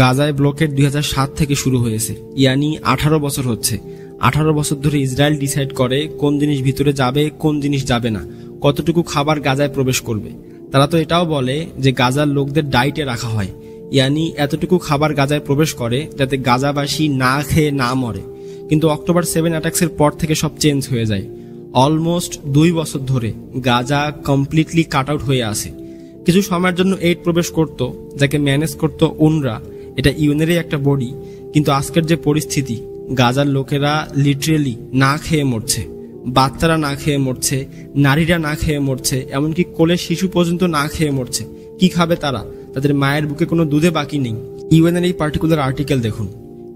গাজায় ব্লকেড 2007 থেকে শুরু হয়েছে, ইয়ানি 18 বছর হচ্ছে। 18 বছর ধরে ইসরায়েল ডিসাইড করে কোন জিনিস ভিতরে যাবে, কোন জিনিস যাবে না, কতটুকু খাবার গাজায় প্রবেশ করবে। তারা তো এটাও বলে যে গাজার লোকদের ডায়েটে রাখা হয়, ইয়ানি এতটুকু খাবার গাজায় প্রবেশ করে যাতে গাজাবাসী না খেয়ে না মরে। কিন্তু অক্টোবর 7 অ্যাটাকসের পর থেকে সব চেঞ্জ হয়ে যায়। অলমোস্ট 2 বছর ধরে গাজা কমপ্লিটলি কাট আউট হয়ে আসে। কিছু সময়ের জন্য এইড প্রবেশ করত, যাকে ম্যানেজ করত UNRWA, এটা ইউএনেরই একটা বডি। কিন্তু আজকের যে পরিস্থিতি, গাজার লোকেরা লিটারেলি না খেয়ে মরছে, বাচ্চারা না খেয়ে মরছে, নারীরা না খেয়ে মরছে, এমনকি কোলের শিশু পর্যন্ত না খেয়ে মরছে। কি খাবে তারা? তাদের মায়ের বুকে কোনো দুধে বাকি নেই। ইউএনের এই পার্টিকুলার আর্টিকেল দেখুন।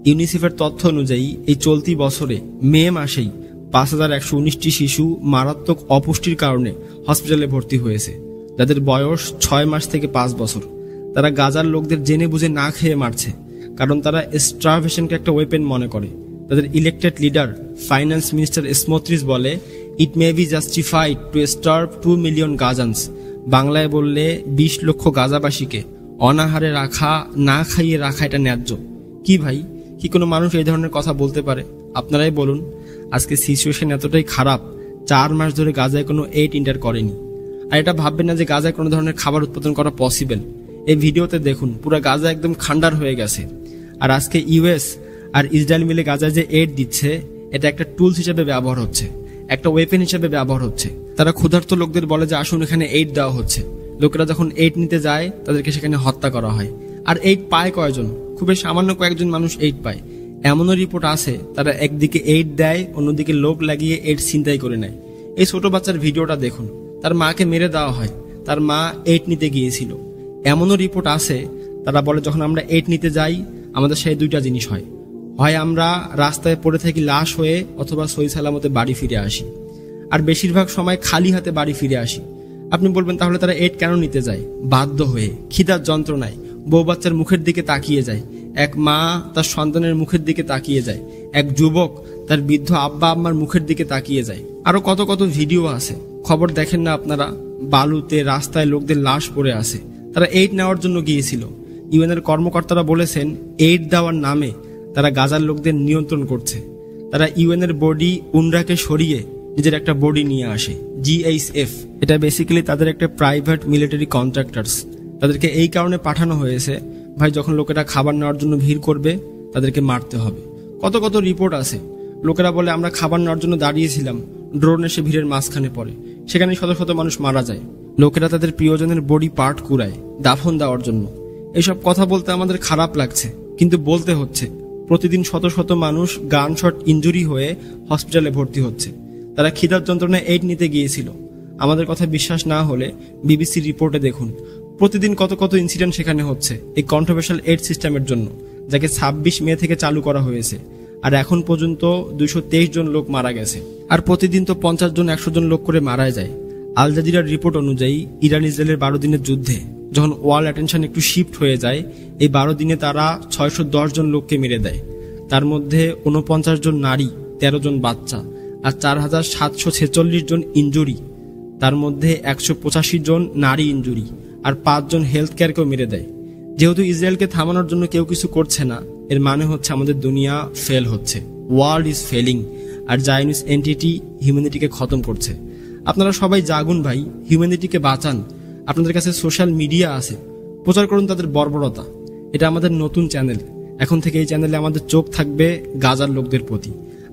ইউনিসেফের তথ্য অনুযায়ী এই চলতি বছরে মে মাসেই 5119টি শিশু মারাত্মক অপুষ্টির কারণে হসপিটালে ভর্তি হয়েছে, যাদের বয়স 6 মাস থেকে 5 বছর। তারা গাজার লোকদের জেনে বুঝে না খেয়ে মারছে, কারণ তারা স্টারভেশনকে একটা ওয়েপেন মনে করে। তাদের elected leader finance minister Smotrich বলে, it may be justified to starve 2 million Gazans. বাংলায় বললে 20 লক্ষ গাজাবাসীকে অনাহারে রাখা, না খাইয়ে রাখা এটা ন্যায্য? কি ভাই, কি কোনো মানুষ এই ধরনের কথা বলতে পারে? আপনারাই বলুন। আজকে সিচুয়েশন এতটাই খারাপ, 4 মাস ধরে গাজায় কোনো এইড ইন্টার করেনি। আর এটা ভাববেন না যে গাজায় কোনো ধরনের খাবার উৎপাদন করা পসিবল। এই ভিডিওতে দেখুন, পুরো গাজা একদম খান্ডার হয়ে গেছে। আর আজকে ইউএস আর ইসরায়েল মিলে গাজায় যে এইড দিচ্ছে, এটা একটা টুলস হিসেবে ব্যবহার হচ্ছে, একটা ওয়েপেন হিসেবে ব্যবহার হচ্ছে। তারা ক্ষুধার্ত লোকদের বলে যে আসুন এখানে এইড দেওয়া হচ্ছে। লোকেরা যখন এইড নিতে যায়, তাদেরকে সেখানে হত্যা করা হয়। আর এইড পায় কয়জন? খুবই সামান্য কয়েকজন মানুষ এইড পায়। এমনও রিপোর্ট আছে তারা একদিকে এইড দেয়, অন্যদিকে লোক লাগিয়ে এইড ছিনতাই করে নেয়। এই ছোট বাচ্চার ভিডিওটা দেখুন, তার মাকে মেরে দেওয়া হয়, তার মা এইড নিতে গিয়েছিল। এমনও রিপোর্ট আছে তারা বলে যখন আমরা এইড নিতে যাই, আমাদের সেই 2টা জিনিস হয়, হয় আমরা রাস্তায় পড়ে থাকি লাশ হয়ে, অথবা সহি সালামতে বাড়ি ফিরে আসি। আর বেশিরভাগ সময় খালি হাতে বাড়ি ফিরে আসি। আপনি বলবেন তাহলে তারা এইড কেন নিতে যায়? বাধ্য হয়ে, খিদার যন্ত্রণায়। বউ বাচ্চার মুখের দিকে তাকিয়ে যায়, এক মা তার সন্তানের মুখের দিকে তাকিয়ে যায়, এক যুবক তার বৃদ্ধ আব্বা আম্মার মুখের দিকে তাকিয়ে যায়। আরো কত কত ভিডিও আছে, খবর দেখেন না আপনারা? বালুতে রাস্তায় লোকদের লাশ পড়ে আছে, তারা এইড নেওয়ার জন্য গিয়েছিল। ইউএনের কর্মকর্তারা বলেছেন এইড দেওয়ার নামে তারা গাজার লোকদের নিয়ন্ত্রণ করছে। তারা ইউএনের বডি UNRWAকে সরিয়ে নিজের একটা বডি নিয়ে আসে, GHF। এটা বেসিক্যালি তাদের একটা প্রাইভেট মিলিটারি কন্ট্রাক্টরস। তাদেরকে এই কারণে পাঠানো হয়েছে, ভাই যখন লোকেরা খাবার নেওয়ার জন্য ভিড় করবে, তাদেরকে মারতে হবে। কত কত রিপোর্ট আছে, লোকেরা বলে আমরা খাবার নেওয়ার জন্য দাঁড়িয়েছিলাম, ড্রোন এসে ভিড়ের মাঝখানে পড়ে, সেখানে শত শত মানুষ মারা যায়। লোকেরা তাদের প্রিয়জনের বডি পার্ট কুড়ায় দাফন দেওয়ার জন্য। এইসব কথা বলতে আমাদের খারাপ লাগছে, কিন্তু বলতে হচ্ছে। প্রতিদিন শত শত মানুষ গানশট ইনজুরি হয়ে হসপিটালে ভর্তি হচ্ছে। তারা খিদার যন্ত্রণায় এইড নিতে গিয়েছিল। আমাদের কথা বিশ্বাস না হলে BBC রিপোর্টে দেখুন, প্রতিদিন কত কত ইনসিডেন্ট সেখানে হচ্ছে এই কন্ট্রোভার্সিয়াল এইড সিস্টেমের জন্য, যাকে 26 মে থেকে চালু করা হয়েছে। আর এখন পর্যন্ত 223 জন লোক মারা গেছে। আর প্রতিদিন তো 50 জন 100 জন লোক করে মারা যায়। আল জাজিরার রিপোর্ট অনুযায়ী ইরান ইসরায়েলের 12 দিনের যুদ্ধে যখন ওয়ার্ল্ড অ্যাটেনশন একটু শিফট হয়ে যায়, এই 12 দিনে তারা 610 জন লোককে মেরে দেয়। তার মধ্যে 49 জন নারী, 13 জন বাচ্চা, আর 4746 জন ইনজুরি। তার মধ্যে 185 জন নারী ইনজুরি, আর 5 জন হেলথ কেয়ারকেও মেরে দেয়। যেহেতু ইসরায়েলকে থামানোর জন্য কেউ কিছু করছে না, এর মানে হচ্ছে আমাদের দুনিয়া ফেল হচ্ছে, ওয়ার্ল্ড ইজ ফেলিং। আর জায়নিস্ট এন্টিটি হিউম্যানিটিকে খতম করছে। আপনারা সবাই জাগুন ভাই, হিউম্যানিটিকে বাঁচান। আপনাদের কাছে সোশ্যাল মিডিয়া আছে, প্রচার করুন তাদের বর্বরতা। এটা আমাদের নতুন চ্যানেল, এখন থেকে এই চ্যানেলে আমাদের চোখ থাকবে গাজার লোকদের প্রতি।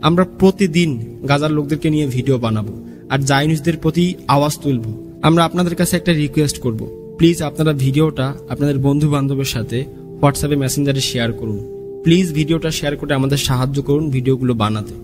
আমরা প্রতিদিন গাজার লোকদেরকে নিয়ে ভিডিও বানাবো আর জায়নিস্টদের প্রতি আওয়াজ তুলব। আমরা আপনাদের কাছে একটা রিকোয়েস্ট করব, প্লিজ আপনারা ভিডিওটা আপনাদের বন্ধু বান্ধবের সাথে হোয়াটসঅ্যাপে মেসেঞ্জারে শেয়ার করুন। প্লিজ ভিডিওটা শেয়ার করে আমাদের সাহায্য করুন ভিডিওগুলো বানাতে।